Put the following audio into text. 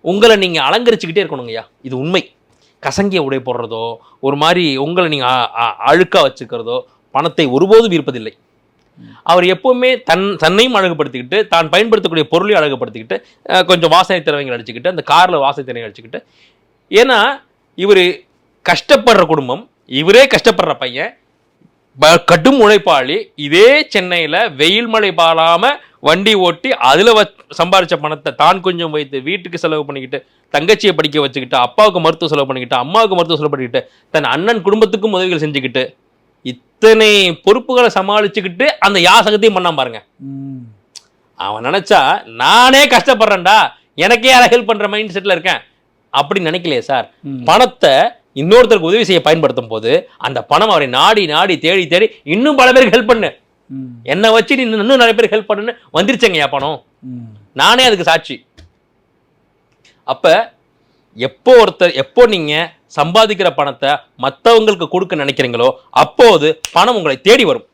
உங்களை நீங்க அலங்கரிச்சுக்கிட்டே இருக்கணுங்கய்யா, இது உண்மை. கசங்கிய உடை போடுறதோ, ஒரு மாதிரி உங்களை நீங்க அழுக்கா வச்சுக்கிறதோ பணத்தை ஒருபோதும் ஈர்ப்பதில்லை. அவர் எப்பவுமே தன்னையும் அழகுபடுத்திக்கிட்டு, தான் பயன்படுத்தக்கூடிய பொருளையும் அழகுபடுத்திக்கிட்டு, கொஞ்சம் வாசனை திறமைகள் அடிச்சுக்கிட்டு, அந்த கார்ல வாசனை திறமைகள் அடிச்சுக்கிட்டு, ஏன்னா இவர் கஷ்டப்படுற குடும்பம், இவரே கஷ்டப்படுற பையன், கடும் உழைப்பாளி, இதே சென்னையில வெயில் மழை பாழாம வண்டி ஓட்டி அதுல சம்பாரிச்ச பணத்தை தான் கொஞ்சம் வைத்து வீட்டுக்கு செலவு பண்ணிக்கிட்டு, தங்கச்சியை படிக்க வச்சுக்கிட்டு, அப்பாவுக்கு மருத்துவ செலவு பண்ணிக்கிட்டு, அம்மாவுக்கு மருத்துவ செலவு பண்ணிக்கிட்டு, தன் அண்ணன் குடும்பத்துக்கும் உதவிகள் செஞ்சுக்கிட்டு, இத்தனை பொறுப்புகளை சமாளிச்சுக்கிட்டு அந்த யாசகத்தையும் பண்ணாம பாருங்க. அவன் நினைச்சா நானே கஷ்டப்படுறேன்டா, எனக்கே யாரை ஹெல்ப் பண்ற மைண்ட் செட்ல இருக்கேன் அப்படின்னு நினைக்கலையே சார். பணத்தை இன்னொருத்தருக்கு உதவி செய்ய பயன்படுத்தும் போது அந்த பணம் அவரை நாடி நாடி தேடி தேடி இன்னும் பல பேருக்கு ஹெல்ப் பண்ணு, என்னை வச்சு நீ இன்னும் நிறைய பேருக்கு ஹெல்ப் பண்ணுன்னு வந்துருச்சேங்கய்யா பணம். நானே அதுக்கு சாட்சி. அப்ப எப்போ நீங்க சம்பாதிக்கிற பணத்தை மற்றவங்களுக்கு கொடுக்க நினைக்கிறீங்களோ அப்போது பணம் உங்களை தேடி வரும்.